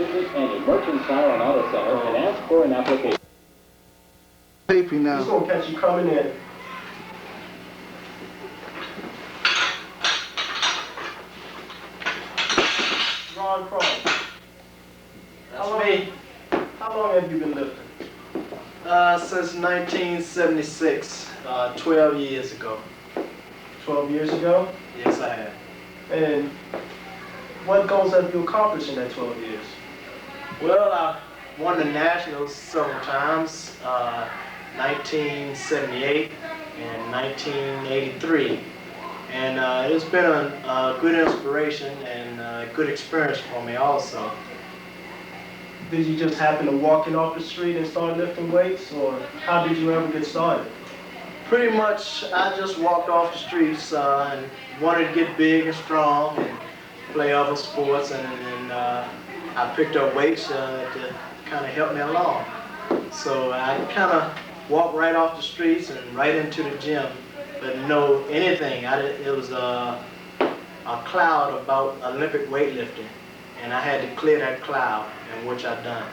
Visit any Merchant Tire and Auto Center and ask for an application. Taping now. He's gonna catch you coming in. Ron Cross. That's me. How long have you been lifting? Since 1976, 12 years ago. 12 years ago? Yes, I have. And what goals have you accomplished in that 12 years? Well, I won the Nationals several times, 1978 and 1983. And it's been a good inspiration and a good experience for me also. Did you just happen to walk in off the street and start lifting weights, or how did you ever get started? Pretty much, I just walked off the streets and wanted to get big and strong and play other sports, and I picked up weights to kind of help me along. So I kind of walked right off the streets and right into the gym, but know anything. It was a cloud about Olympic weightlifting, and I had to clear that cloud, and which I've done.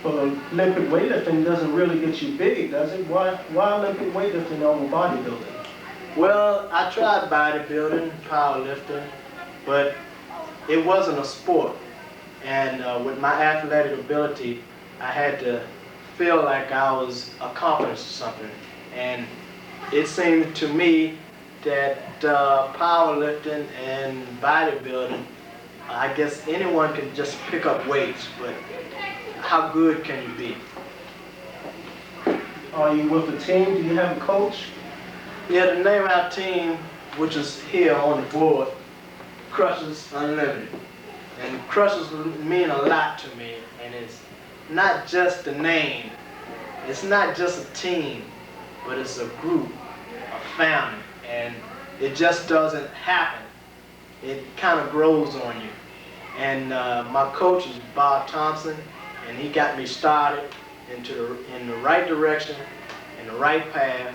But Olympic weightlifting doesn't really get you big, does it? Why Olympic weightlifting over bodybuilding? Well, I tried bodybuilding, powerlifting, but it wasn't a sport. And with my athletic ability, I had to feel like I was accomplished something. And it seemed to me that powerlifting and bodybuilding, I guess anyone can just pick up weights, but how good can you be? Are you with a team? Do you have a coach? Yeah, the name of our team, which is here on the board, Crushers Unlimited. And Crushers mean a lot to me, and it's not just the name, it's not just a team, but it's a group, a family, and it just doesn't happen. It kind of grows on you. And my coach is Bob Thompson, and he got me started in the right direction, in the right path,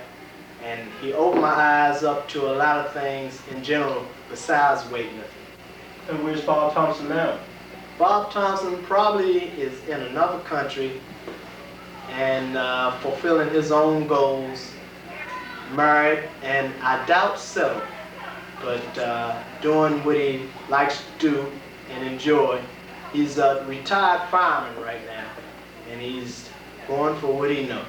and he opened my eyes up to a lot of things in general besides weightlifting. And where's Bob Thompson now? Bob Thompson probably is in another country and fulfilling his own goals, married, and I doubt settled, but doing what he likes to do and enjoy. He's a retired fireman right now, and he's going for what he knows.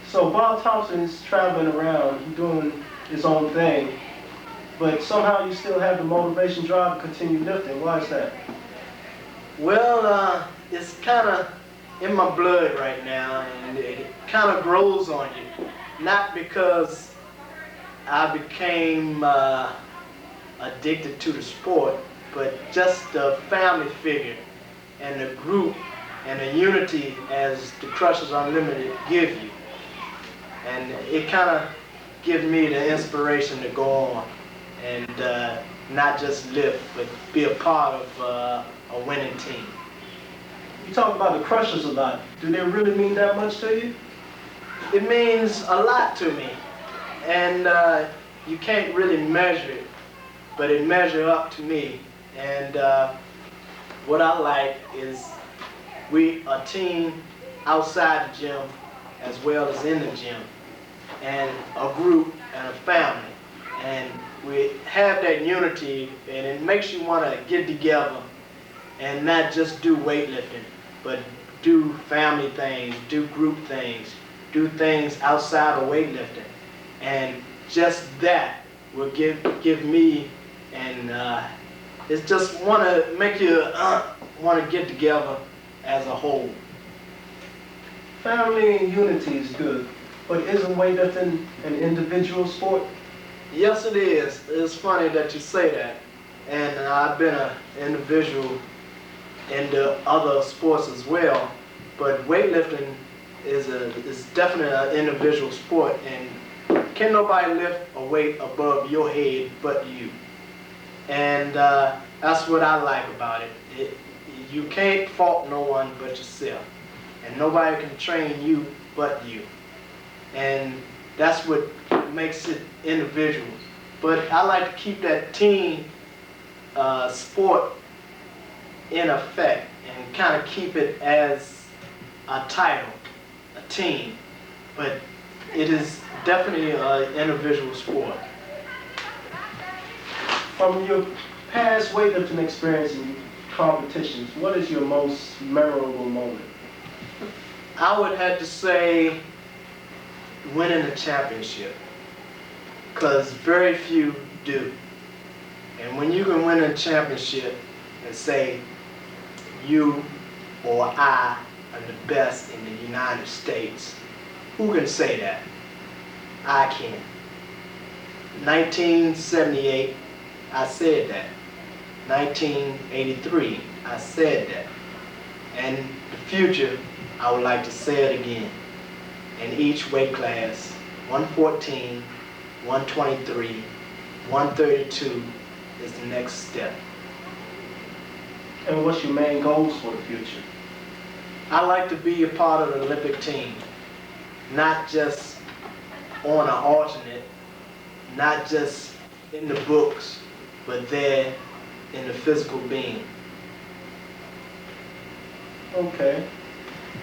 So Bob Thompson's traveling around, he's doing his own thing, but somehow you still have the motivation drive to continue lifting. Why is that? Well, it's kind of in my blood right now, and it kind of grows on you. Not because I became addicted to the sport, but just the family figure and the group and the unity as the Crushers Unlimited give you. And it kind of gives me the inspiration to go on and not just lift, but be a part of a winning team. You talk about the Crushers a lot. Do they really mean that much to you? It means a lot to me, and you can't really measure it, but it measures up to me. And what I like is we a team outside the gym as well as in the gym, and a group and a family, and we have that unity, and it makes you want to get together and not just do weightlifting, but do family things, do group things, do things outside of weightlifting, and just that will give me, and it's just want to make you want to get together as a whole. Family and unity is good, but isn't weightlifting an individual sport? Yes, it is. It's funny that you say that. And I've been an individual in the other sports as well, but weightlifting is definitely an individual sport, and can't nobody lift a weight above your head but you. And that's what I like about it. You can't fault no one but yourself, and nobody can train you but you. And that's what makes it individuals. But I like to keep that team sport in effect and kind of keep it as a title, a team, but it is definitely an individual sport. From your past weightlifting experience and competitions, what is your most memorable moment? I would have to say winning a championship, because very few do. And when you can win a championship and say you or I are the best in the United States, who can say that? I can. 1978, I said that. 1983, I said that. And the future, I would like to say it again. In each weight class, 114, 123, 132 is the next step. And what's your main goals for the future? I like to be a part of the Olympic team, not just on an alternate, not just in the books, but there in the physical being. Okay.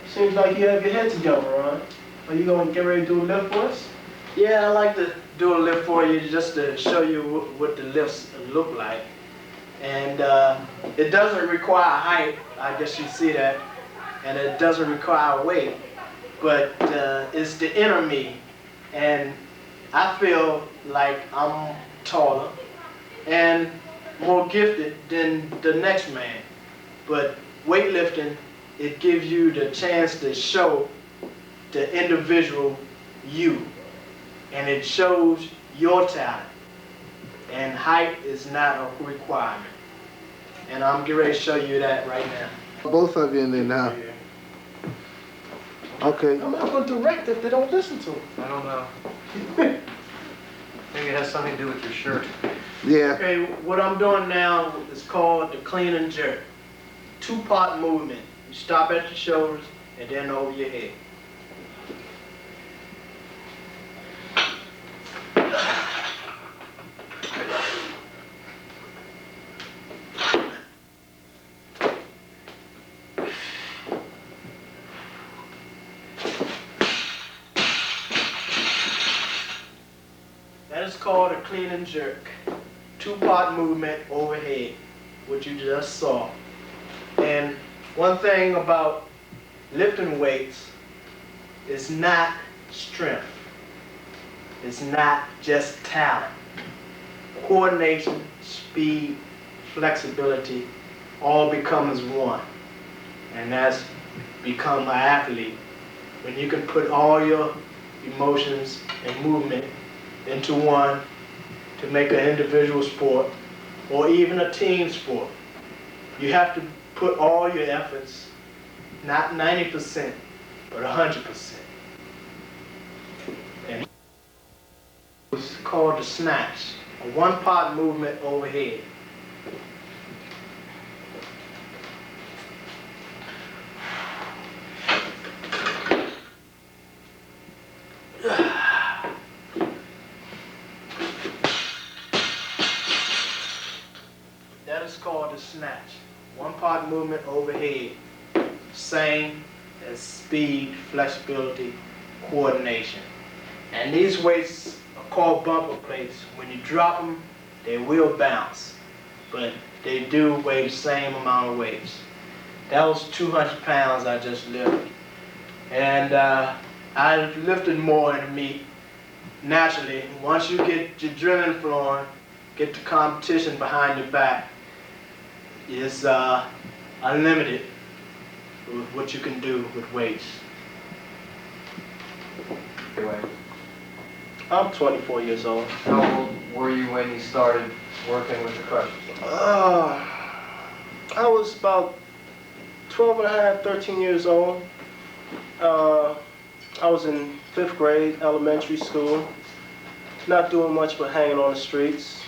Seems like you have your head together, Ron. Are you going to get ready to do a lift for us? Yeah, I like to do a lift for you just to show you what the lifts look like. And it doesn't require height, I guess you see that, and it doesn't require weight, but it's the inner me. And I feel like I'm taller and more gifted than the next man. But weightlifting, it gives you the chance to show the individual you. And it shows your talent. And height is not a requirement. And I'm getting ready to show you that right now. Both of you in there now. Okay. I'm not going to direct if they don't listen to it. I don't know. Maybe it has something to do with your shirt. Yeah. Okay, what I'm doing now is called the clean and jerk. Two-part movement. You stop at your shoulders and then over your head. That is called a clean and jerk. Two-part movement overhead, what you just saw. And one thing about lifting weights is not strength. It's not just talent. Coordination, speed, flexibility, all becomes one. And that's become an athlete. When you can put all your emotions and movement into one to make an individual sport or even a team sport. You have to put all your efforts, not 90%, but 100%. And it's called the snatch, a one-part movement overhead. That is called the snatch. One-part movement overhead. Same as speed, flexibility, coordination. And these weights are called bumper plates. When you drop them, they will bounce, but they do weigh the same amount of weights. That was 200 pounds I just lifted. And I lifted more in the meet naturally. Once you get your adrenaline flowing, get the competition behind your back, it's unlimited with what you can do with weights. Anyway, I'm 24 years old. how old were you when you started working with the crushers? I was about 12 and a half, 13 years old. I was in 5th grade, elementary school, not doing much but hanging on the streets.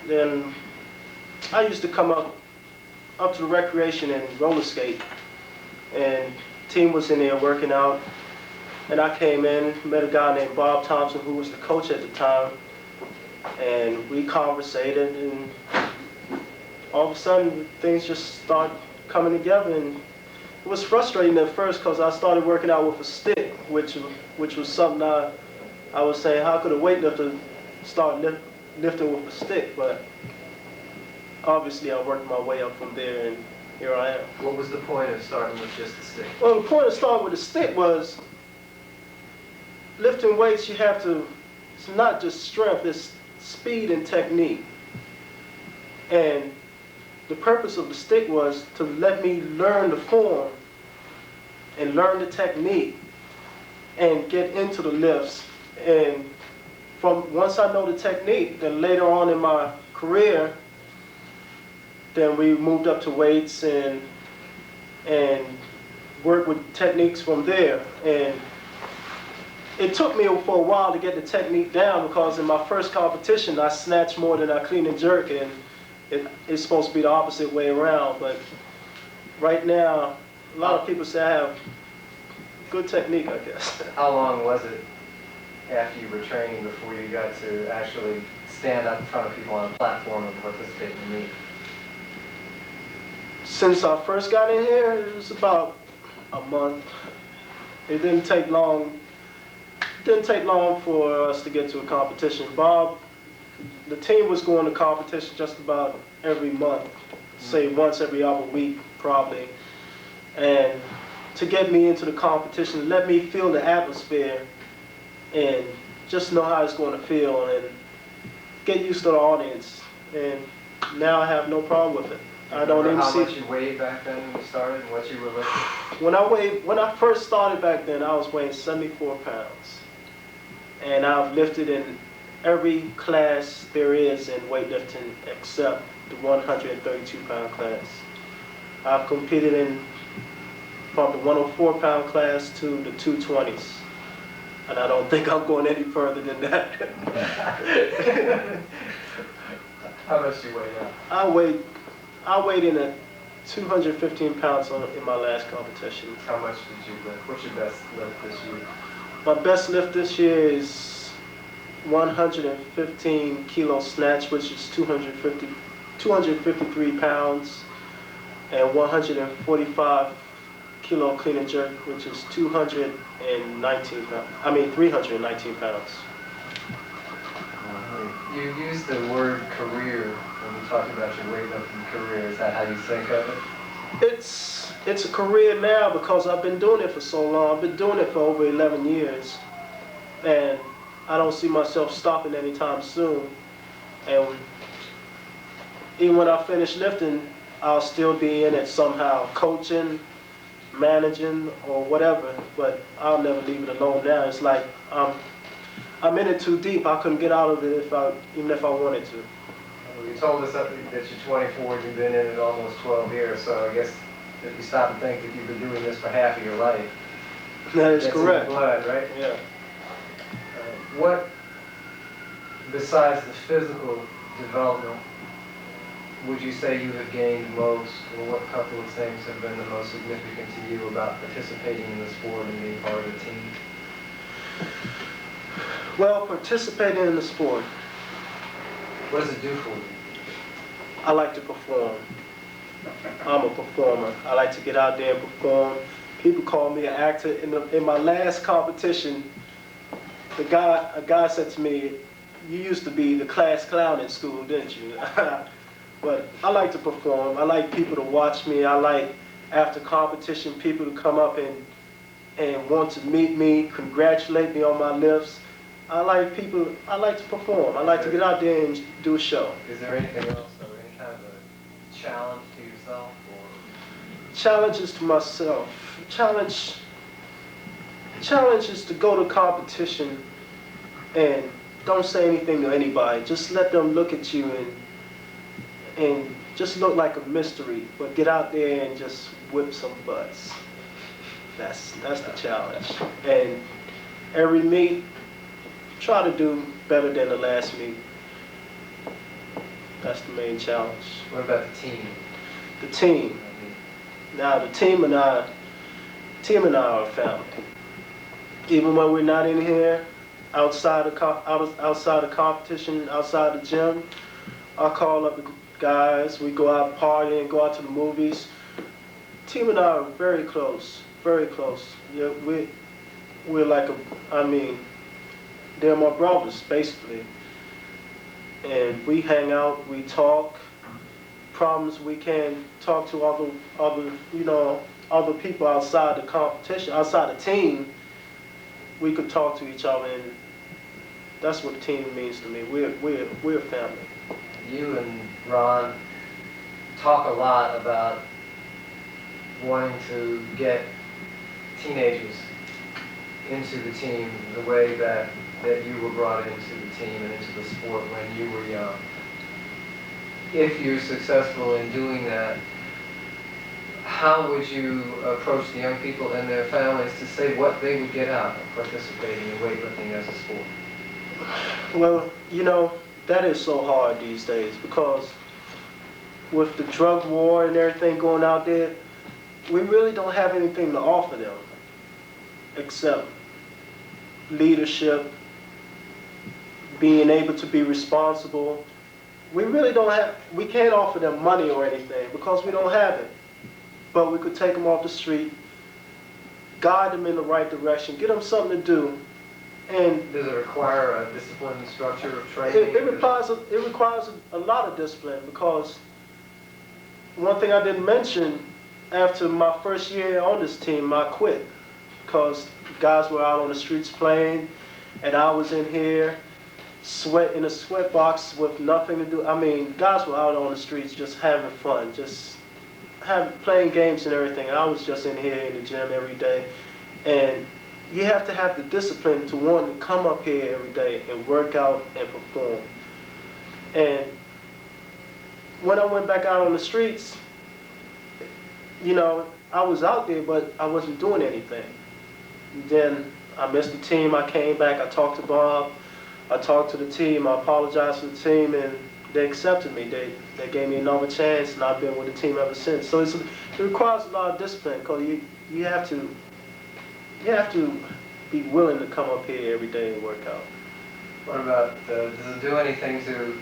Then I used to come up to the recreation and roller skate, and team was in there working out, and I came in, met a guy named Bob Thompson who was the coach at the time, and we conversated, and all of a sudden things just started coming together, and it was frustrating at first because I started working out with a stick, which was something I was saying, how could a weightlifter start lifting with a stick? But obviously I worked my way up from there, and here I am. What was the point of starting with just the stick? Well, the point of starting with a stick was lifting weights, you have to, it's not just strength, it's speed and technique. And the purpose of the stick was to let me learn the form and learn the technique and get into the lifts. And once I know the technique, then later on in my career, then we moved up to weights and worked with techniques from there. And it took me for a while to get the technique down because in my first competition I snatched more than I clean and jerk, and it's supposed to be the opposite way around. But right now, a lot of people say I have good technique, I guess. How long was it after you were training before you got to actually stand up in front of people on a platform and participate in the meet? Since I first got in here, it was about a month. It didn't take long. Didn't take long for us to get to a competition. Bob, the team was going to competition just about every month, say once every other week probably. And to get me into the competition, let me feel the atmosphere and just know how it's going to feel and get used to the audience. And now I have no problem with it. I don't even see. How much you weighed back then when you started and what you were lifting? When I first started back then, I was weighing 74 pounds. And I've lifted in every class there is in weightlifting except the 132-pound class. I've competed from the 104-pound class to the 220s. And I don't think I'm going any further than that. How much do you weigh now? I weighed in at 215 pounds in my last competition. How much did you lift? What's your best lift this year? My best lift this year is 115 kilo snatch, which is 253 pounds, and 145 kilo clean and jerk, which is 319 pounds. You used the word career when you talked about your weightlifting career. Is that how you think of it? It's a career now because I've been doing it for so long. I've been doing it for over 11 years. And I don't see myself stopping anytime soon. And even when I finish lifting, I'll still be in it somehow, coaching, managing, or whatever. But I'll never leave it alone now. It's like I'm in it too deep. I couldn't get out of it even if I wanted to. Well, you told us that you're 24 and you've been in it almost 12 years, so I guess if you stop and think that you've been doing this for half of your life, That is that's correct. in your blood, right? Yeah. What, besides the physical development, would you say you have gained most, or what couple of things have been the most significant to you about participating in the sport and being part of the team? Well, participating in the sport, What does it do for you? I like to perform. I'm a performer. I like to get out there and perform. People call me an actor. In my last competition, a guy said to me, "You used to be the class clown in school, didn't you?" But I like to perform. I like people to watch me. I like, after competition, people to come up and want to meet me, congratulate me on my lifts. I like to perform. I like to get out there and do a show. Is there anything else, or any kind of a challenge to yourself? Or Challenges to myself. Challenge is to go to competition and don't say anything to anybody. Just let them look at you and just look like a mystery, but get out there and just whip some butts. That's the challenge. And every meet, try to do better than the last meet. That's the main challenge. what about the team? The team. Now the team and I are a family. Even when we're not in here, outside of competition, outside the gym, I call up the guys. We go out partying, go out to the movies. Team and I are very close, very close. Yeah, we're like they're my brothers basically, and we hang out, we talk. Problems we can talk to other people outside the competition, outside the team. We could talk to each other, and that's what team means to me. We're family. You and Ron talk a lot about wanting to get teenagers into the team the way that you were brought into the team and into the sport when you were young. If you're successful in doing that, how would you approach the young people and their families to say what they would get out of participating in weightlifting as a sport? Well, that is so hard these days because with the drug war and everything going out there, we really don't have anything to offer them except leadership, being able to be responsible. We can't offer them money or anything because we don't have it. But we could take them off the street, guide them in the right direction, get them something to do. And does it require a disciplined structure of training? It requires a lot of discipline because one thing I didn't mention, after my first year on this team, I quit because guys were out on the streets playing, and I was in here sweat in a sweat box with nothing to do. Guys were out on the streets just having fun, just playing games and everything. And I was just in here in the gym every day. And you have to have the discipline to want to come up here every day and work out and perform. And when I went back out on the streets, I was out there, but I wasn't doing anything. Then I missed the team. I came back. I talked to Bob. I talked to the team. I apologized to the team, and they accepted me. They gave me another chance, and I've been with the team ever since. So it requires a lot of discipline because you have to be willing to come up here every day and work out. What about, does it do anything to,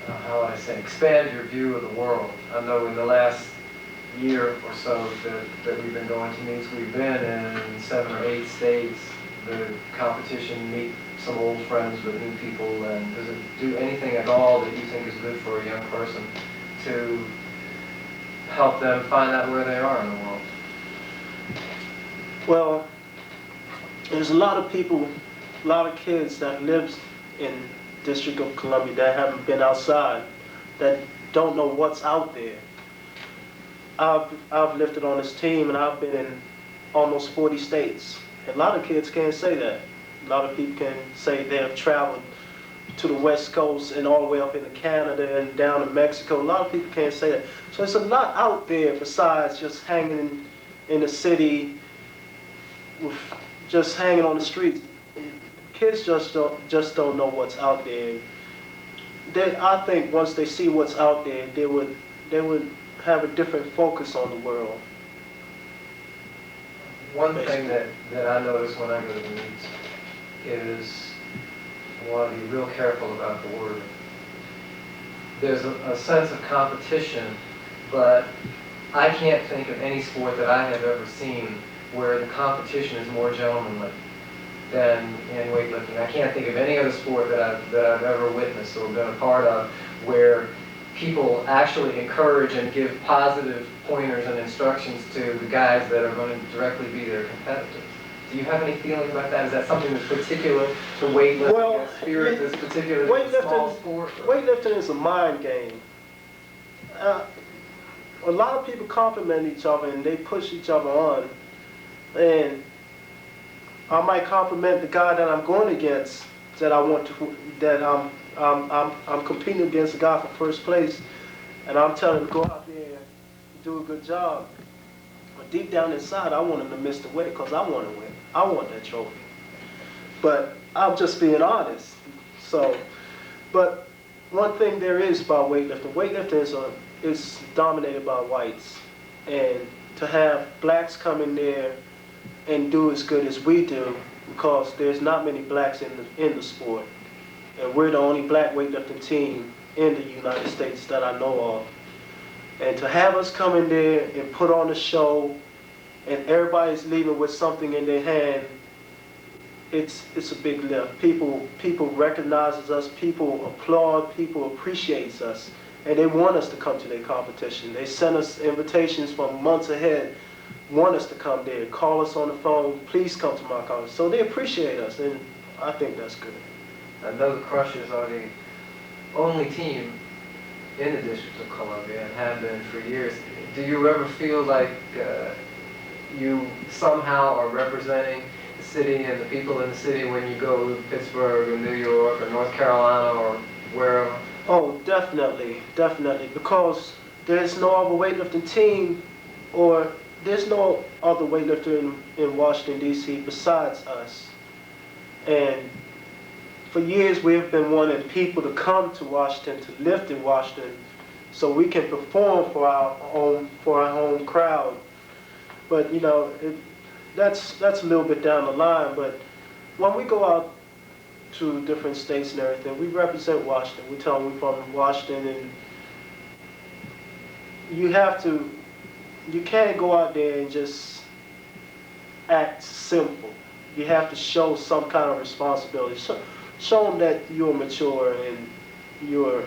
how would I say, expand your view of the world? I know in the last year or so that we've been going to meets, we've been in 7 or 8 states. The competition, meet some old friends with new people, and does it do anything at all that you think is good for a young person to help them find out where they are in the world? Well, there's a lot of people, a lot of kids that live in District of Columbia that haven't been outside, that don't know what's out there. I've lifted on this team, and I've been in almost 40 states. A lot of kids can't say that. A lot of people can say they have traveled to the West Coast and all the way up into Canada and down to Mexico. A lot of people can't say that. So it's a lot out there besides just hanging in the city, just hanging on the streets. Kids just don't know what's out there. I think once they see what's out there, they would have a different focus on the world. One thing that I notice when I go to the meets is I want to be real careful about the word. There's a sense of competition, but I can't think of any sport that I have ever seen where the competition is more gentlemanly than in weightlifting. I can't think of any other sport that I've ever witnessed or been a part of where people actually encourage and give positive pointers and instructions to the guys that are going to directly be their competitors. Do you have any feeling about that? Is that something that's particular to weightlifting? Well, a spirit that's particular to a small sport? Weightlifting is a mind game. A lot of people compliment each other and they push each other on. And I might compliment the guy that I'm going against, that I'm competing against the guy for first place, and I'm telling him to go out there and do a good job. But deep down inside, I want him to miss the weight because I want to win. I want that trophy. But I'm just being honest. But one thing there is about weightlifting is dominated by whites. And to have blacks come in there and do as good as we do, because there's not many blacks in the sport. And we're the only black weightlifting team in the United States that I know of. And to have us come in there and put on a show, and everybody's leaving with something in their hand, it's a big lift. People recognizes us, people applaud, people appreciates us, and they want us to come to their competition. They send us invitations from months ahead, want us to come there, call us on the phone, please come to my competition. So they appreciate us, and I think that's good. I know the Crushers are the only team in the District of Columbia and have been for years. Do you ever feel like you somehow are representing the city and the people in the city when you go to Pittsburgh or New York or North Carolina or wherever? Oh, definitely, definitely, because there's no other weightlifting team, or there's no other weightlifter in Washington, D.C. besides us. And for years we've been wanting people to come to Washington, to lift in Washington, so we can perform for our home crowd. But you know, that's a little bit down the line. But when we go out to different states and everything, we represent Washington. We tell them we're from Washington, and you can't go out there and just act simple. You have to show some kind of responsibility. Show them that you're mature and you're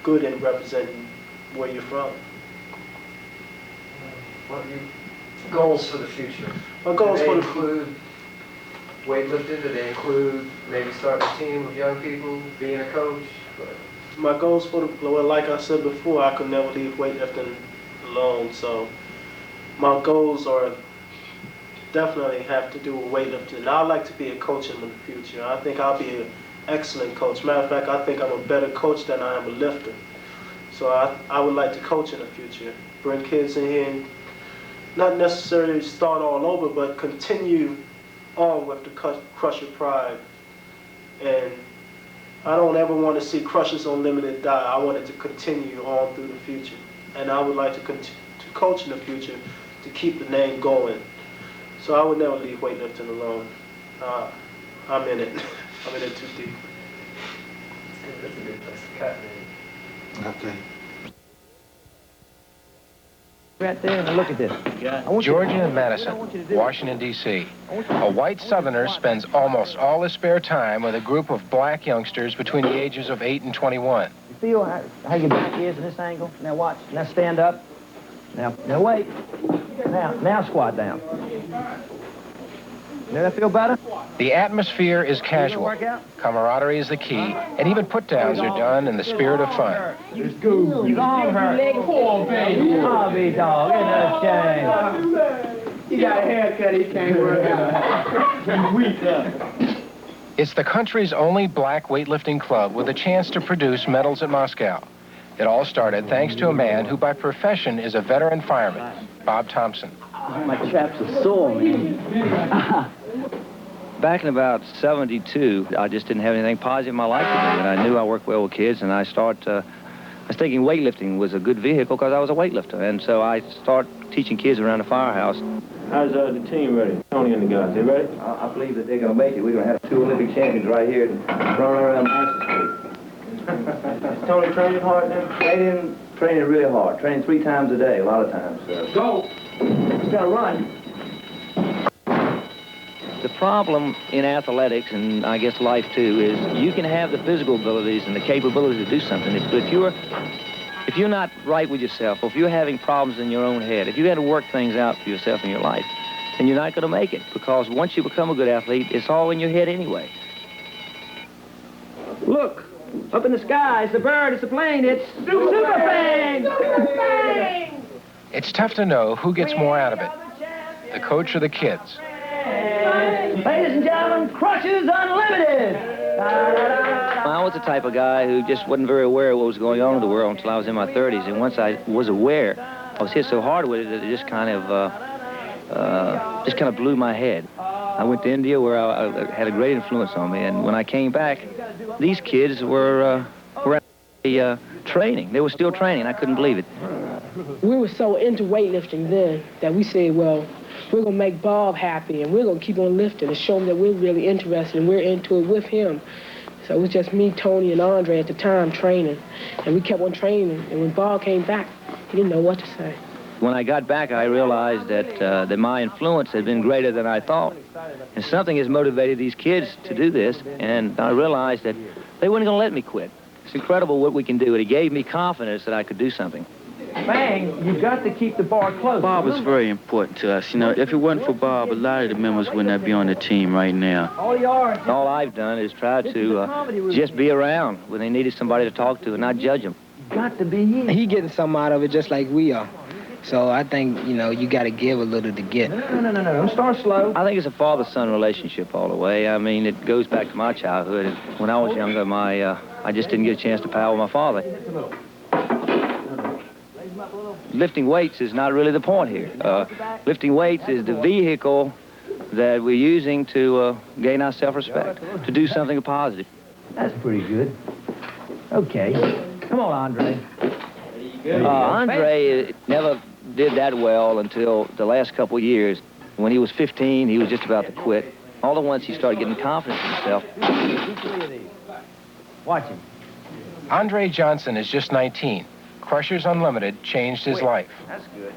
good in representing where you're from. What are your goals for the future? My goals for the include weightlifting? Do they include maybe starting a team of young people, being a coach? My goals for the, well, like I said before, I could never leave weightlifting alone. So my goals are definitely have to do with weightlifting. I'd like to be a coach in the future. I think I'll be an excellent coach. Matter of fact, I think I'm a better coach than I am a lifter. So I would like to coach in the future. Bring kids in here and not necessarily start all over, but continue on with the Crusher pride. And I don't ever want to see Crushers Unlimited die. I want it to continue on through the future. And I would like to coach in the future to keep the name going. So I would never leave weightlifting alone. I'm in it. I'm in it too deep. That's a good place to cut, man. Okay. Right there, and look at this. Georgia and Madison, Washington, D.C. A white Southerner spends almost all his spare time with a group of black youngsters between the ages of 8 and 21. You feel how your back is in this angle? Now watch. Now stand up. Now wait. Now squat down. Does that feel better? The atmosphere is casual. Camaraderie is the key, and even put-downs are done in the spirit of fun. Just go. You don't hurt. Poor baby. Hobby dog. Ain't no shame. He got a haircut he can't work out. Weak. It's the country's only black weightlifting club with a chance to produce medals at Moscow. It all started thanks to a man who by profession is a veteran fireman, Bob Thompson. My chaps are sore, man. Back in about 72, I just didn't have anything positive in my life to do, and I knew I worked well with kids, and I was thinking weightlifting was a good vehicle because I was a weightlifter, and so I started teaching kids around the firehouse. How's the team ready? Tony and the guys, they ready? I believe that they're going to make it. We're going to have 2 Olympic champions right here running around Madison Street. Is Tony training hard now? Training really hard. Training 3 times a day, a lot of times. Go! Just got to run. The problem in athletics, and I guess life too, is you can have the physical abilities and the capability to do something, but if you're not right with yourself, or if you're having problems in your own head, if you got to work things out for yourself in your life, then you're not going to make it, because once you become a good athlete, it's all in your head anyway. Look, up in the sky, it's the bird, it's the plane, it's Super Bang! Super Bang! It's tough to know who gets more out of it, the coach or the kids. Ladies and gentlemen, Crushers Unlimited! I was the type of guy who just wasn't very aware of what was going on in the world until I was in my 30s, and once I was aware, I was hit so hard with it that it just kind of blew my head. I went to India where I had a great influence on me, and when I came back, these kids were training. They were still training. I couldn't believe it. We were so into weightlifting then that we said, well, we're going to make Bob happy, and we're going to keep on lifting and show him that we're really interested and we're into it with him. So it was just me, Tony, and Andre at the time training. And we kept on training. And when Bob came back, he didn't know what to say. When I got back, I realized that my influence had been greater than I thought. And something has motivated these kids to do this, and I realized that they weren't going to let me quit. It's incredible what we can do, and it gave me confidence that I could do something. Bang, you've got to keep the bar close. Bob was very important to us. You know, if it wasn't for Bob, a lot of the members would not be on the team right now. All I've done is try to just be around when they needed somebody to talk to and not judge them. Got to be you. He getting something out of it just like we are. So I think, you know, you got to give a little to get. No. Don't start slow. I think it's a father-son relationship all the way. I mean, it goes back to my childhood. When I was younger, I just didn't get a chance to pal with my father. Lifting weights is not really the point here. Lifting weights is the vehicle that we're using to gain our self-respect, to do something positive. That's pretty good. Okay. Come on, Andre. Andre never did that well until the last couple of years. When he was 15, he was just about to quit. All at once, he started getting confidence in himself. Watch him. Andre Johnson is just 19. Crushers Unlimited changed his life. That's good.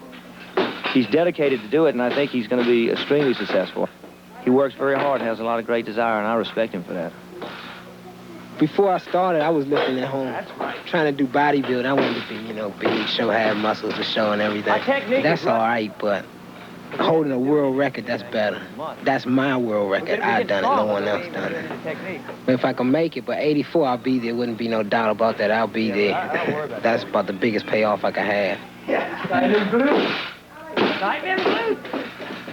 He's dedicated to do it, and I think he's going to be extremely successful. He works very hard and has a lot of great desire, and I respect him for that. Before I started, I was lifting at home, trying to do bodybuilding. I wanted to be, you know, big, show, have muscles to show and everything. That's all right, but holding a world record, that's better. That's my world record. I done it, no one else done it. But if I can make it, by 84, I'll be there. Wouldn't be no doubt about that. I'll be there. That's about the biggest payoff I can have.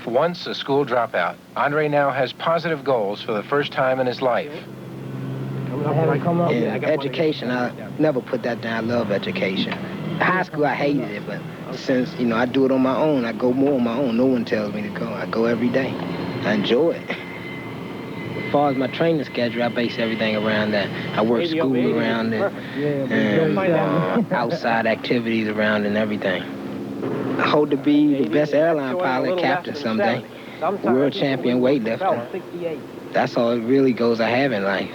Once a school dropout, Andre now has positive goals for the first time in his life. In education, I never put that down. I love education. High school, I hated it, but since, you know, I do it on my own, I go more on my own. No one tells me to go. I go every day. I enjoy it. As far as my training schedule, I base everything around that. I work school around it, and outside activities around it and everything. I hope to be the best airline pilot, captain someday. World champion weightlifter. That's all it really goes I have in life.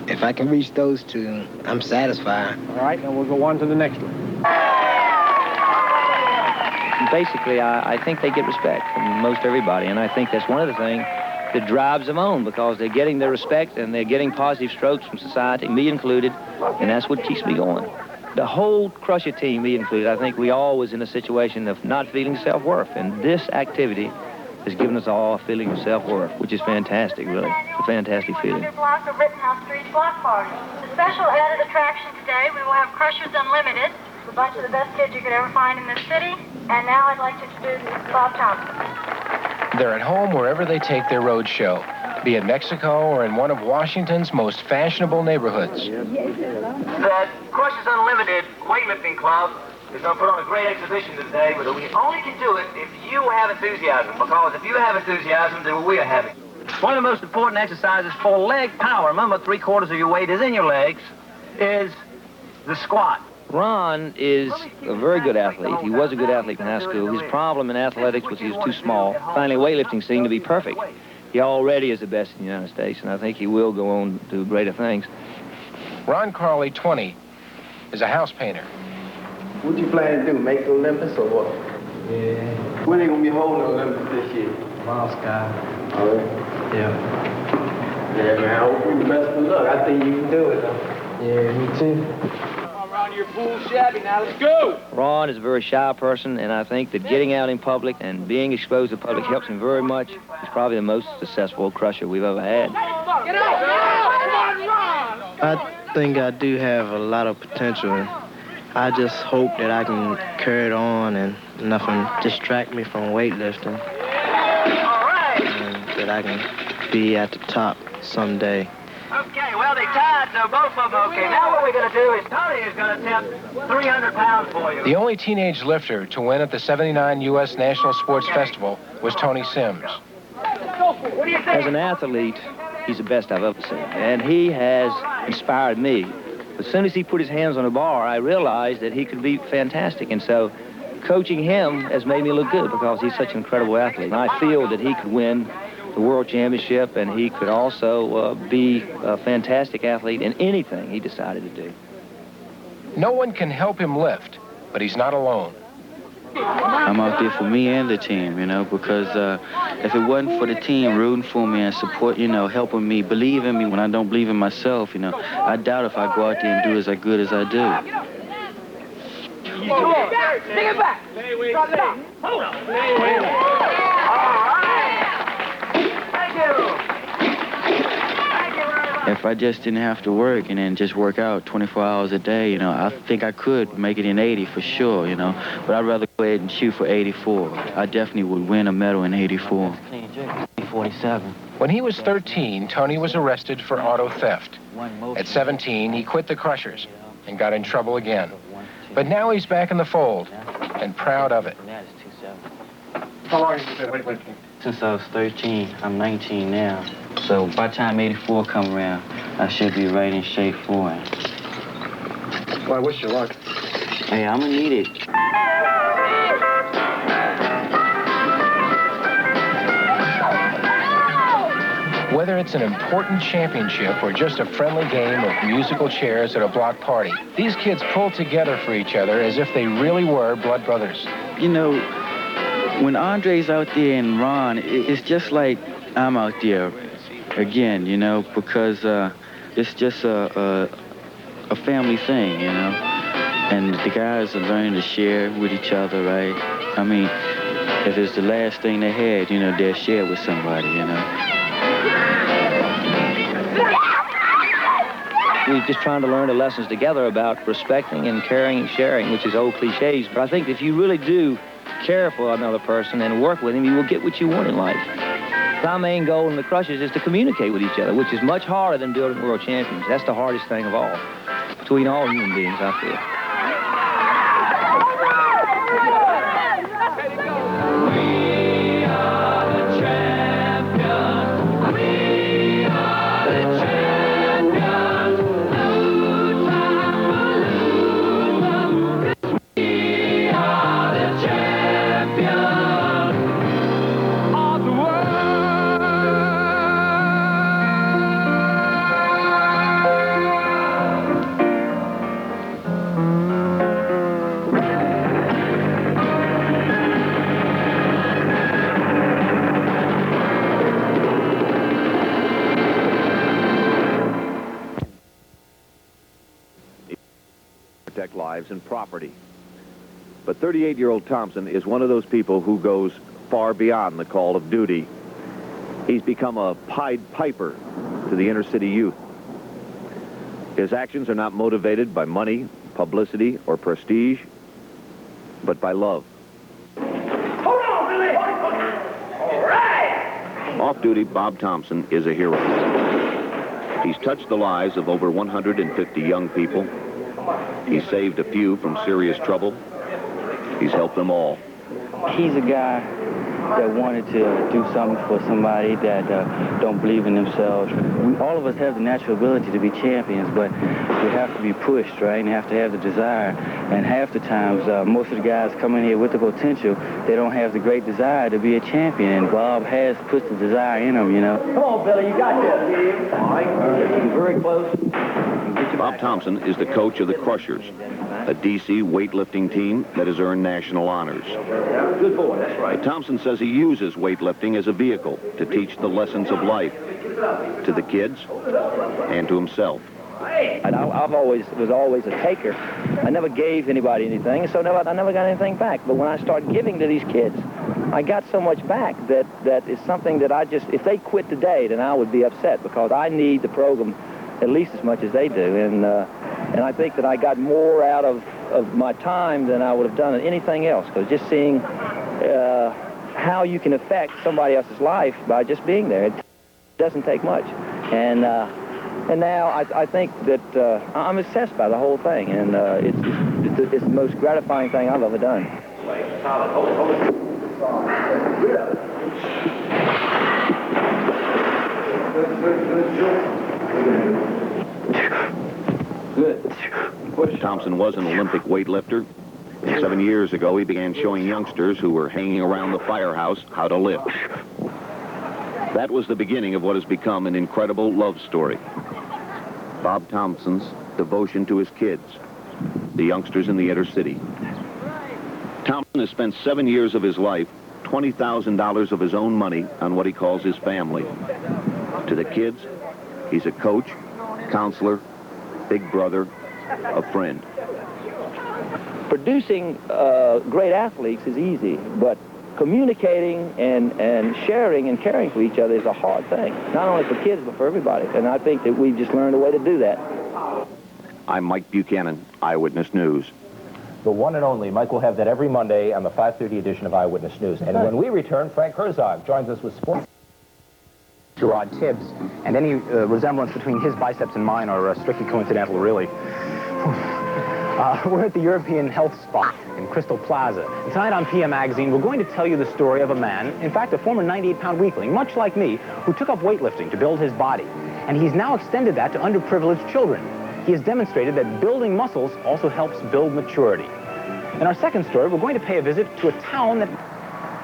If I can reach those two, I'm satisfied. All right, now we'll go on to the next one. Basically, I think they get respect from most everybody, and I think that's one of the things that drives them on, because they're getting their respect and they're getting positive strokes from society, me included, and that's what keeps me going. The whole Crusher team, me included, I think we all was in a situation of not feeling self-worth, and this activity has given us all a feeling of self-worth, which is fantastic, really. It's a fantastic feeling. Block of Rittenhouse Street block party. The special added attraction today, we will have Crushers Unlimited, a bunch of the best kids you could ever find in this city. And now I'd like to introduce Bob Thompson. They're at home wherever they take their road show, be it Mexico or in one of Washington's most fashionable neighborhoods. The Crushers Unlimited weightlifting club is going to put on a great exhibition today, but we only can do it if you have enthusiasm, because if you have enthusiasm, then we are having. One of the most important exercises for leg power, remember 3/4 of your weight is in your legs, is the squat. Ron is a very good athlete. He was a good athlete in high school. His problem in athletics was he was too small. Finally, weightlifting seemed to be perfect. He already is the best in the United States, and I think he will go on to do greater things. Ron Carley, 20, is a house painter. What you plan to do, make the Olympics or what? Yeah. When they gonna be holding the Olympics this year? Moscow. Oh, Yeah. yeah, man, I hope you the best of luck. I think you can do it, though. Yeah, me too. Around your pool shabby, now let's go! Ron is a very shy person, and I think that getting out in public and being exposed to the public helps him very much. He's probably the most successful crusher we've ever had. Get out! I think I do have a lot of potential. I just hope that I can carry it on and nothing distract me from weightlifting. And that I can be at the top someday. Okay, well, they tied, so both of them okay. Now what we're going to do is Tony is going to attempt 300 pounds for you. The only teenage lifter to win at the '79 U.S. National Sports Festival was Tony Sims. What do you think? As an athlete, he's the best I've ever seen, and he has inspired me. As soon as he put his hands on a bar, I realized that he could be fantastic, and so coaching him has made me look good because he's such an incredible athlete. And I feel that he could win the World Championship, and he could also be a fantastic athlete in anything he decided to do. No one can help him lift, but he's not alone. I'm out there for me and the team, you know, because if it wasn't for the team rooting for me and support, you know, helping me, believe in me when I don't believe in myself, you know, I doubt if I go out there and do as good as I do. Stick it back. Hold on. All right. Thank you. If I just didn't have to work and then just work out 24 hours a day, you know, I think I could make it in 80 for sure, you know. But I'd rather go ahead and shoot for 84. I definitely would win a medal in 84. 47. When he was 13, Tony was arrested for auto theft. At 17, he quit the Crushers and got in trouble again. But now he's back in the fold and proud of it. How long have you been weightlifting? Since I was 13. I'm 19 now. So by the time 84 come around, I should be right in shape for it. Well, I wish you luck. Hey, I'm gonna need it. Whether it's an important championship or just a friendly game of musical chairs at a block party, these kids pull together for each other as if they really were blood brothers. You know, when Andre's out there and Ron, it's just like I'm out there again, you know, because it's just a family thing, you know, and the guys are learning to share with each other, right? I mean, if it's the last thing they had, you know, they'll share with somebody, you know. We're just trying to learn the lessons together about respecting and caring and sharing, which is old cliches. But I think if you really do care for another person and work with him, you will get what you want in life. My main goal in the Crushers is to communicate with each other, which is much harder than building world champions. That's the hardest thing of all, between all human beings, I feel. Protect lives and property. But 38-year-old Thompson is one of those people who goes far beyond the call of duty. He's become a Pied Piper to the inner city youth. His actions are not motivated by money, publicity, or prestige, but by love. Hold on, Billy. All right. Off-duty Bob Thompson is a hero. He's touched the lives of over 150 young people. He's saved a few from serious trouble. He's helped them all. He's a guy that wanted to do something for somebody that don't believe in themselves. All of us have the natural ability to be champions, but we have to be pushed, right? And have to have the desire. And half the times, most of the guys come in here with the potential, they don't have the great desire to be a champion. And Bob has put the desire in them, you know. Come on, Billy, you got this. All right, very close. Bob Thompson is the coach of the Crushers, a D.C. weightlifting team that has earned national honors. Good boy, that's right. But Thompson says he uses weightlifting as a vehicle to teach the lessons of life to the kids and to himself. And I was always a taker. I never gave anybody anything, so I never got anything back. But when I started giving to these kids, I got so much back that is something that if they quit today, then I would be upset, because I need the program at least as much as they do. And I think that I got more out of my time than I would have done in anything else, because just seeing how you can affect somebody else's life by just being there, it doesn't take much. And now I think that I'm obsessed by the whole thing, and it's the most gratifying thing I've ever done. Thompson was an Olympic weightlifter. 7 years ago, he began showing youngsters who were hanging around the firehouse how to lift. That was the beginning of what has become an incredible love story. Bob Thompson's devotion to his kids, the youngsters in the inner city. Thompson has spent 7 years of his life, $20,000 of his own money on what he calls his family. To the kids, he's a coach, counselor, big brother, a friend. Producing great athletes is easy, but communicating and sharing and caring for each other is a hard thing, not only for kids, but for everybody. And I think that we've just learned a way to do that. I'm Mike Buchanan, Eyewitness News. The one and only. Mike will have that every Monday on the 5:30 edition of Eyewitness News. And when we return, Frank Herzog joins us with sports. Gerard Tibbs, and any resemblance between his biceps and mine are strictly coincidental, really. We're at the European Health Spa in Crystal Plaza. And tonight on PM Magazine, we're going to tell you the story of a man, in fact, a former 98-pound weakling, much like me, who took up weightlifting to build his body. And he's now extended that to underprivileged children. He has demonstrated that building muscles also helps build maturity. In our second story, we're going to pay a visit to a town that...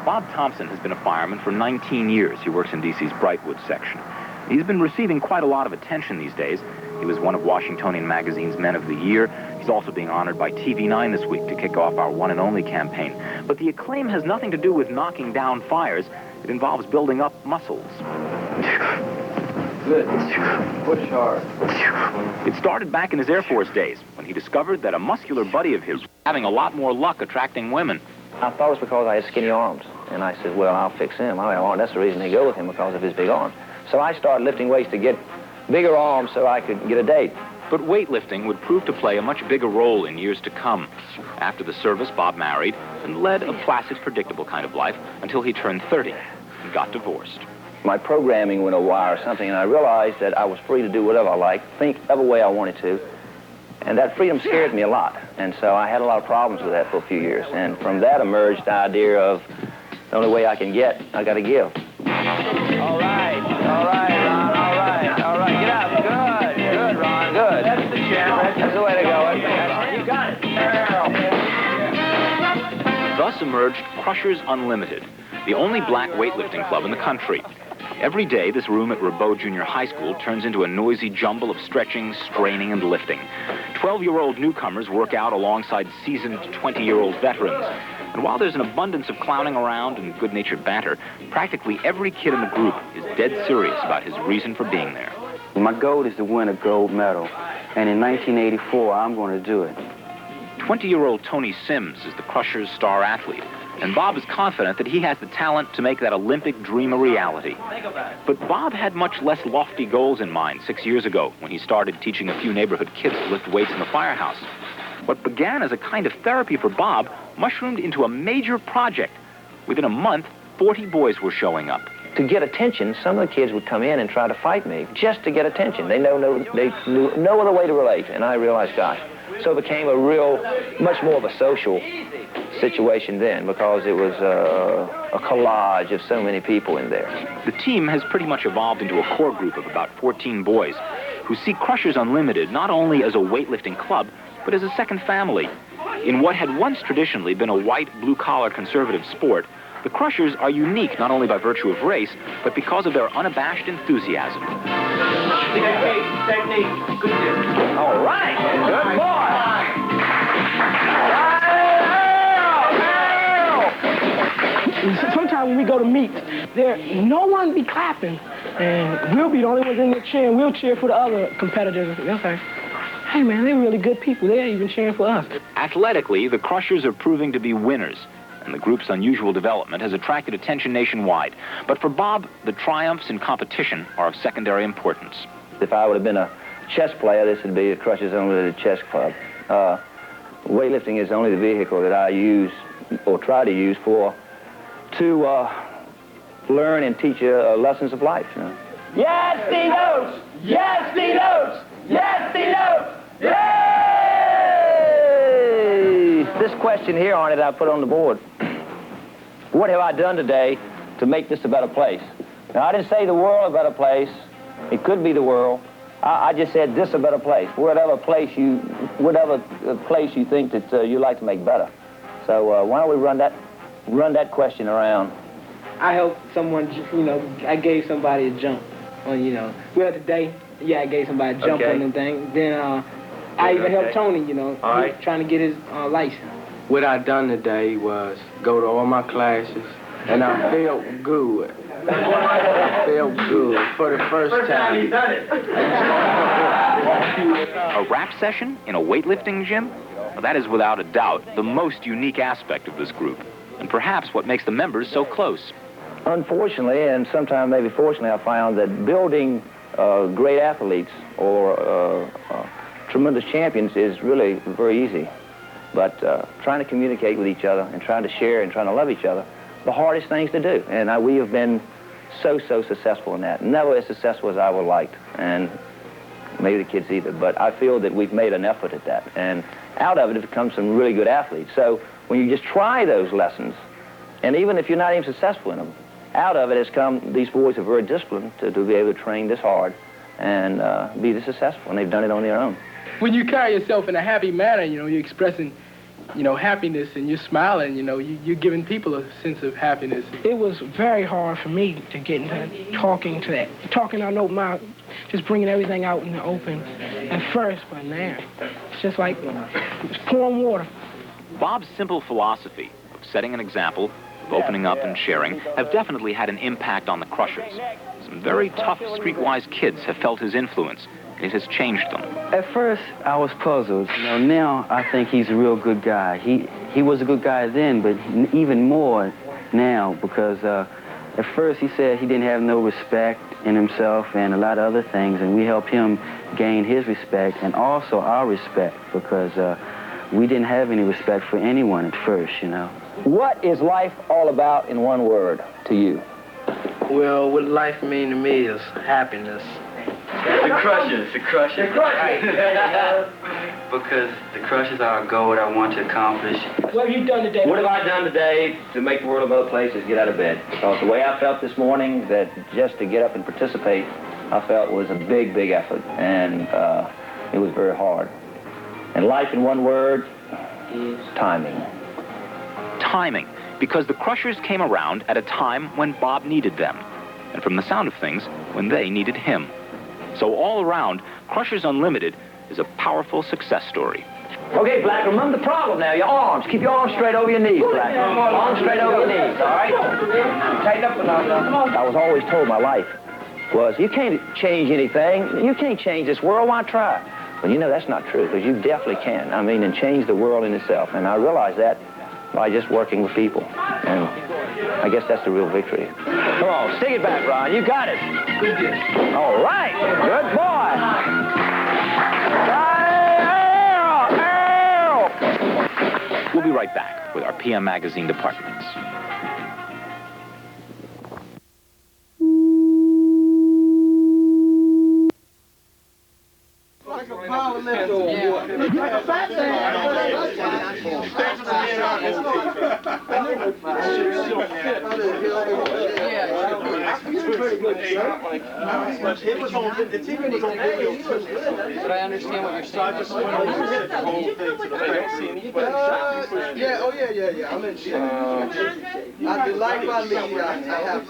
Bob Thompson has been a fireman for 19 years. He works in D.C.'s Brightwood section. He's been receiving quite a lot of attention these days. He was one of Washingtonian Magazine's Men of the Year. He's also being honored by TV9 this week to kick off our One and Only campaign. But the acclaim has nothing to do with knocking down fires. It involves building up muscles. Good. Push hard. It started back in his Air Force days when he discovered that a muscular buddy of his was having a lot more luck attracting women. I thought it was because I had skinny arms. And I said, well, I'll fix him. That's the reason they go with him, because of his big arms. So I started lifting weights to get bigger arms so I could get a date. But weightlifting would prove to play a much bigger role in years to come. After the service, Bob married and led a placid, predictable kind of life until he turned 30 and got divorced. My programming went awry or something, and I realized that I was free to do whatever I liked, think every way I wanted to. And that freedom scared me a lot. And so I had a lot of problems with that for a few years. And from that emerged the idea of the only way I can get, I got to give. All right, Ron, all right. Get up. Good, Ron, good. That's the jam. That's the way to go. You got it. Thus emerged Crushers Unlimited, the only black weightlifting club in the country. Every day, this room at Rabot Junior High School turns into a noisy jumble of stretching, straining, and lifting. 12-year-old newcomers work out alongside seasoned 20-year-old veterans. And while there's an abundance of clowning around and good-natured banter, practically every kid in the group is dead serious about his reason for being there. My goal is to win a gold medal, and in 1984, I'm going to do it. 20-year-old Tony Sims is the Crushers' star athlete, and Bob is confident that he has the talent to make that Olympic dream a reality. But Bob had much less lofty goals in mind 6 years ago when he started teaching a few neighborhood kids to lift weights in the firehouse. What began as a kind of therapy for Bob mushroomed into a major project. Within a month, 40 boys were showing up. To get attention, some of the kids would come in and try to fight me just to get attention. They knew no other way to relate, and I realized, gosh. So it became much more of a social situation then, because it was a collage of so many people in there. The team has pretty much evolved into a core group of about 14 boys who see Crushers Unlimited not only as a weightlifting club, but as a second family. In what had once traditionally been a white, blue-collar conservative sport, the Crushers are unique not only by virtue of race, but because of their unabashed enthusiasm. Technique. Good deal. All right. Good boy. Sometimes when we go to meet, no one be clapping, and we'll be the only ones in there cheering. We'll cheer for the other competitors. They'll say, hey, man, they're really good people. They're even cheering for us. Athletically, the Crushers are proving to be winners, and the group's unusual development has attracted attention nationwide. But for Bob, the triumphs in competition are of secondary importance. If I would have been a chess player, this would be a Crushers Unlimited chess club. Weightlifting is only the vehicle that I use, or try to use, to learn and teach lessons of life. You know? Yes, he knows! Yes, he knows! Yes, he knows! Yay! This question here on it I put on the board. What have I done today to make this a better place? Now, I didn't say the world a better place. It could be the world. I just said this a better place. Whatever place you think that you'd like to make better. So why don't we run that question around I helped someone, you know, I gave somebody a jump on, you know, well, today, yeah, I gave somebody a jump on them thing. Then I even helped Tony, you know, trying to get his license. What I done today was go to all my classes, and I felt good. I felt good for the first time. He's done it. A rap session in a weightlifting gym? Well, that is without a doubt the most unique aspect of this group, and perhaps what makes the members so close. Unfortunately, and sometimes maybe fortunately, I found that building great athletes or tremendous champions is really very easy. But trying to communicate with each other and trying to share and trying to love each other, the hardest things to do. And we have been so successful in that. Never as successful as I would like, and maybe the kids either. But I feel that we've made an effort at that. And out of it have come some really good athletes. So when you just try those lessons, and even if you're not even successful in them, out of it has come, these boys are very disciplined to be able to train this hard and be this successful, and they've done it on their own. When you carry yourself in a happy manner, you know, you're expressing, you know, happiness, and you're smiling, you know, you're giving people a sense of happiness. It was very hard for me to get into talking to that. Talking out open mouth, just bringing everything out in the open at first, but now, it's just like it's pouring water. Bob's simple philosophy of setting an example, of opening up and sharing, have definitely had an impact on the Crushers. Some very tough, streetwise kids have felt his influence. It has changed them. At first, I was puzzled. You know, now I think he's a real good guy. He was a good guy then, but even more now, because at first he said he didn't have no respect in himself and a lot of other things, and we helped him gain his respect and also our respect, because we didn't have any respect for anyone at first, you know. What is life all about in one word to you? Well, what life means to me is happiness. The Crushers. Because the Crushers are a goal that I want to accomplish. What have you done today? What have I done today to make the world a better place is get out of bed. Because the way I felt this morning, that just to get up and participate, I felt was a big effort, and it was very hard. And life in one word is timing. Timing, because the Crushers came around at a time when Bob needed them, and from the sound of things, when they needed him. So all around, Crushers Unlimited is a powerful success story. Okay, Black, remember the problem now, your arms. Keep your arms straight over your knees, Black. Arms straight over your knees, all right? Tighten up a lot. I was always told my life was, you can't change anything. You can't change this world, why try? But you know, that's not true, because you definitely can. I mean, and change the world in itself. And I realized that by just working with people. And I guess that's the real victory. Come on, stick it back, Ron. You got it. All right. Good boy. We'll be right back with our PM Magazine departments. It was on, the TV was on video too. But I understand what you're saying. So I just went over the whole thing to the vaccine. Yeah, oh yeah. I'm in I do like my media. I have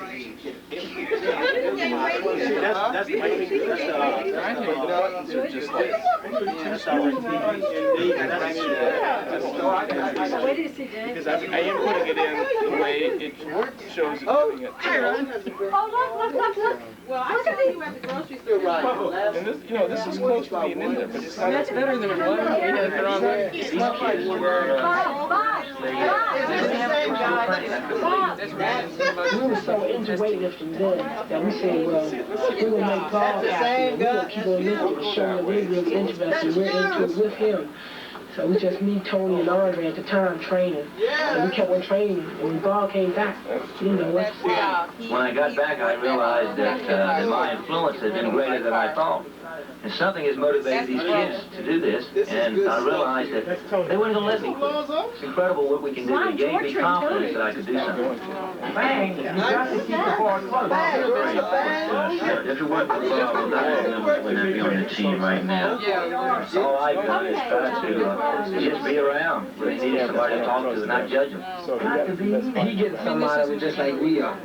that's the main thing. Just like because I am putting it in the way it shows it doing it. Well, I saw you at the grocery store. And this, you know, this is close to being in there, but it's not. That's better than it was. We had it on there. These kids were. We were so into weightlifting then that we said, well, we will make Bob happy. We're going to keep on lifting and showing that we're really interested. We're into it with him. So we just, me, Tony, and Andre at the time training. And we kept on training. And when Bob came back, you know what? When I got back, I realized that my influence had been greater than I thought. And something has motivated these kids to do this, and I realized that they weren't going to let me quit. It's incredible what we can do. It gave me confidence that I could do something. Bang! You got to keep the ball close. If it wasn't for Bob, I'm not going to be on the team right now. All I've done is try to just be around. They needed somebody to talk to and not judge them. He gets somebody just like we are.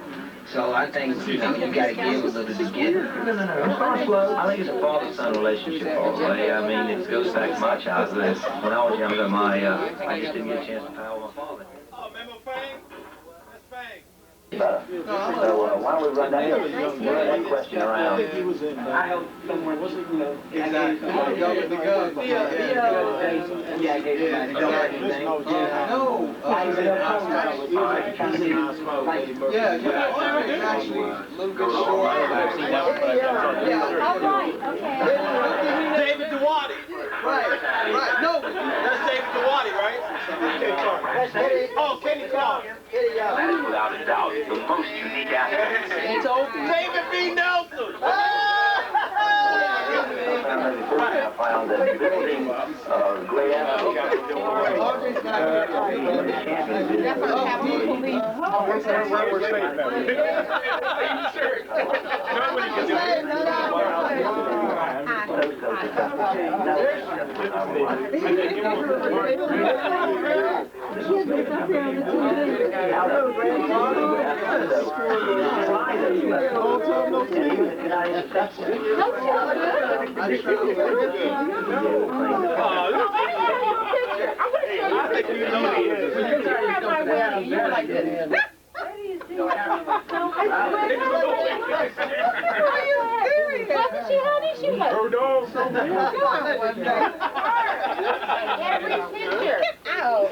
So I think, you know, you got to give a little to get. I think it's a father-son relationship all the way. I mean, it goes back to my childhood. When I was younger, I just didn't get a chance to pal with my father. So why don't we run that question around? I hope someone was exactly. David Duwadi. Right. No, that's David Duwadi, right? Oh, Kenny Clark. That is without a doubt the most unique athlete. David B. Nelson. I found that building great athletes.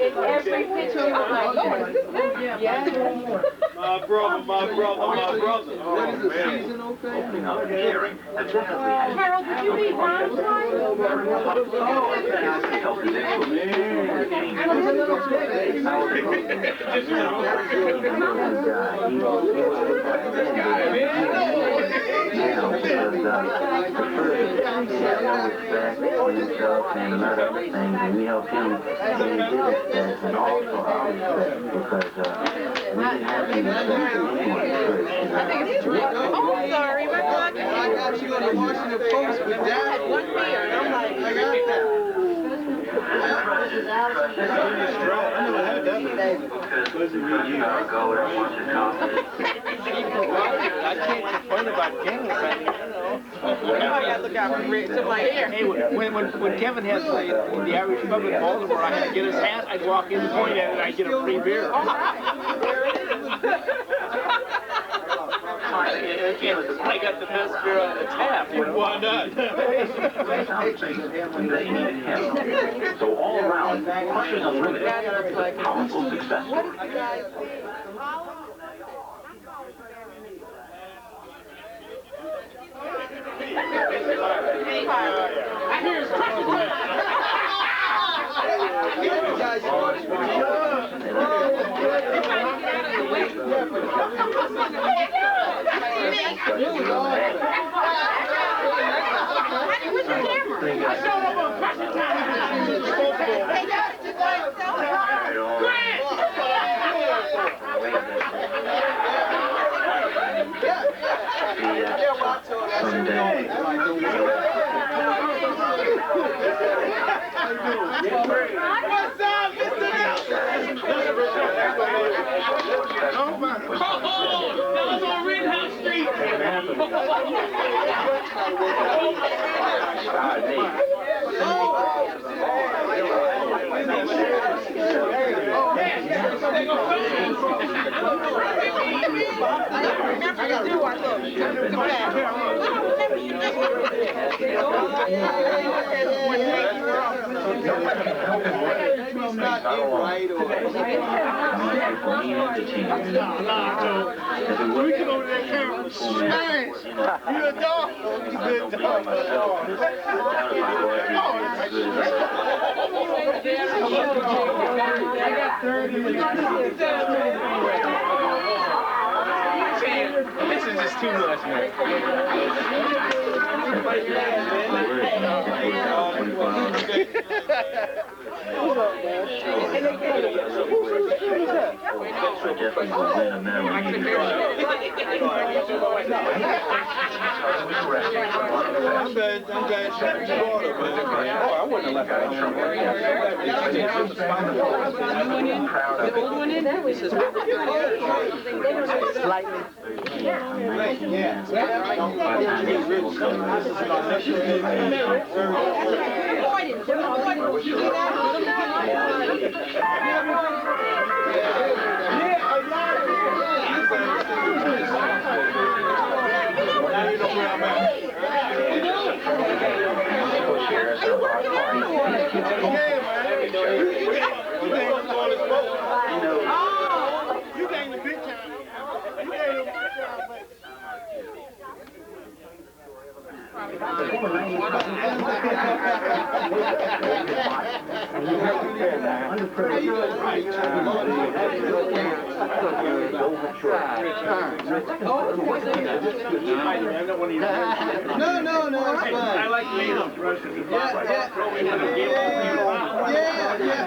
Every picture of my My brother. What is the season opening? Harold, did you read Ron's line? And another thing, and we helped him in his respect and also our respect because we didn't have any respect for anyone in church. I think it's true. Oh, sorry, we're talking. I got you on the Washington Post with that. I had one beer, and I'm like, I got that. I can't complain about King. I gotta look out for my hair. Hey, when Kevin had played in the Irish Pub in Baltimore, I had to get his hat. I'd walk in, point at it, and I'd get a free beer. I got the best beer on the tap. Why not? So all around, Crushers Unlimited, powerful success story. What's up, Mr. Nelson? That was on Rittenhouse Street. We can go to that camera. Smash! You a dog? Good dog. I got 30 minutes. This is just too much, man. I wouldn't have left that. The old one in? Slightly. You came to big time. You came to big time. No, it's fine. I like layup.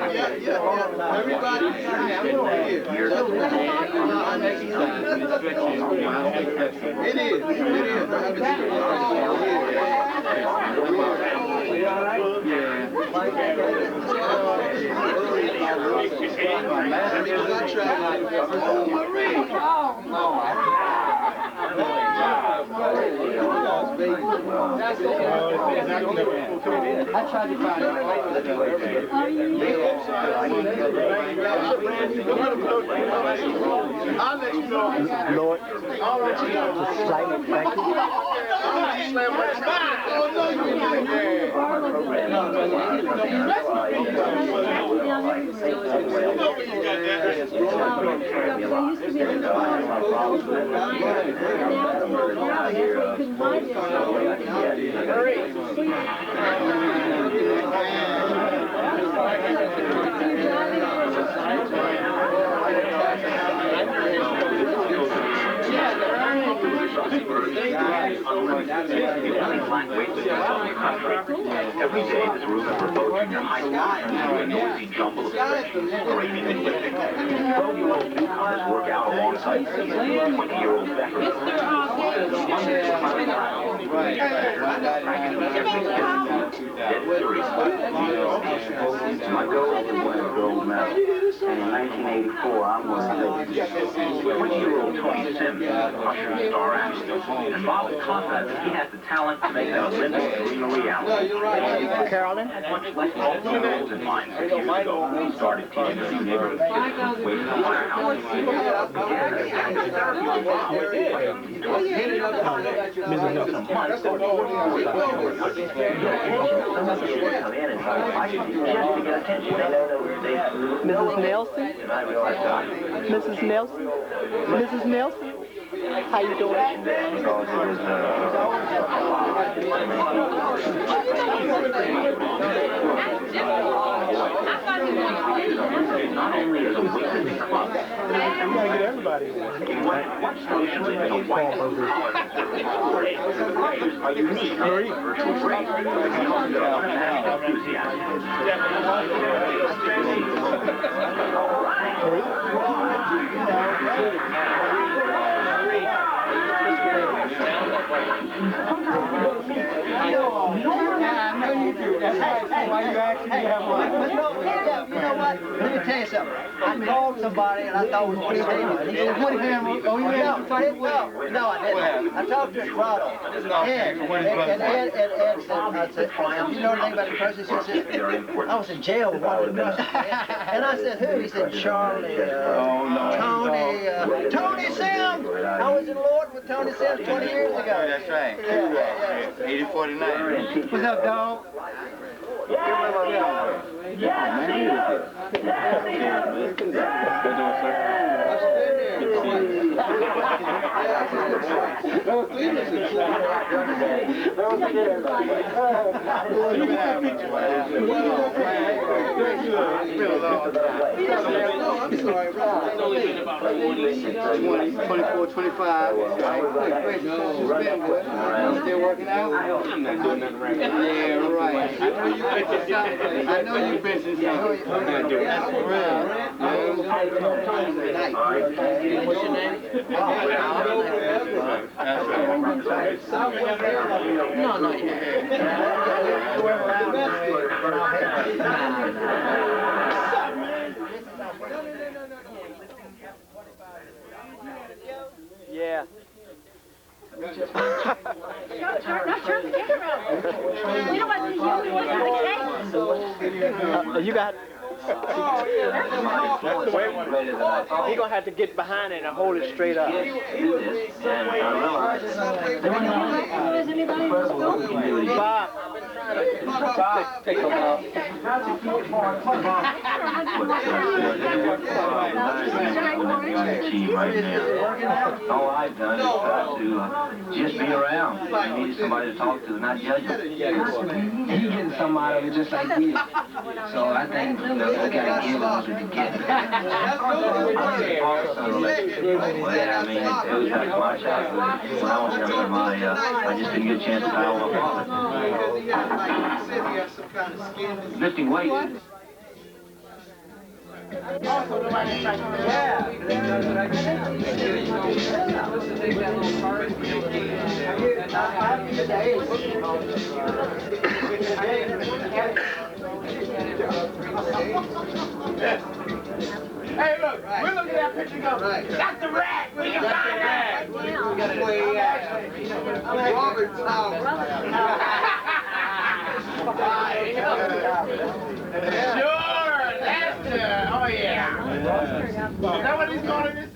Yeah. Everybody, it is. I tried to find out. I'll let you know. Lord, I'll let you know. slightly, thank you. Every day, this room is approaching your high school a noisy jumble of stretching, scraping, and lifting. 12-year-old newcomers work out alongside 20-year-old veterans. My goal is to win a gold medal. And in 1984, I'm one of those. 20-year-old Tony Sims is a Crusher star athlete, and Bob is confident that he has the talent to make that Olympic dream a reality. Carolyn? Much less lofty goals in mind 6 years ago, he started teaching the neighborhood kids weights and firehouse. Mrs. Nelson? Mrs. Nelson? Mrs. Nelson? How you doing? Not only is a weightlifting club, You gotta get everybody. what stations in a white collar are unique virtual trade because of their unmatched enthusiasm. I know you do. That's why you actually have one. You know what? Let me tell you something. I called somebody and I thought it was Woody Hamer. He said, Woody Hamer? Oh, you No, I didn't. I talked to his brother, Ed. And Ed said, you know anything about the person? He said, I was in jail with one of the nurses. And I said, who? He said, Charlie, Tony Sims. I was in Lord with Tony Sims 20 years ago. That's right. Yeah. 8049. What's up, dog? It's only been about 24, 25. Still working out? I'm not doing nothing right now. Yeah, right. I know you've been since I'm not doing that. What's your name? No, no. Yeah. Turn the camera. We don't want to see you. You got. You're gonna have to get behind it and hold it straight up. Bob. Take a look. All I've done is try to just be around. You need somebody to talk to, not judge them. He getting some out of it just like we. So I think we gotta give us what you get. I mean, it was like my childhood. When I was younger, I just didn't get a chance to paddle my father. Lifting weights. Also, nobody tried to Hey, look, we're looking at that picture go, that's the rat! We can find that! We got it way Robert Sure, that's oh yeah. Is that what he's calling this?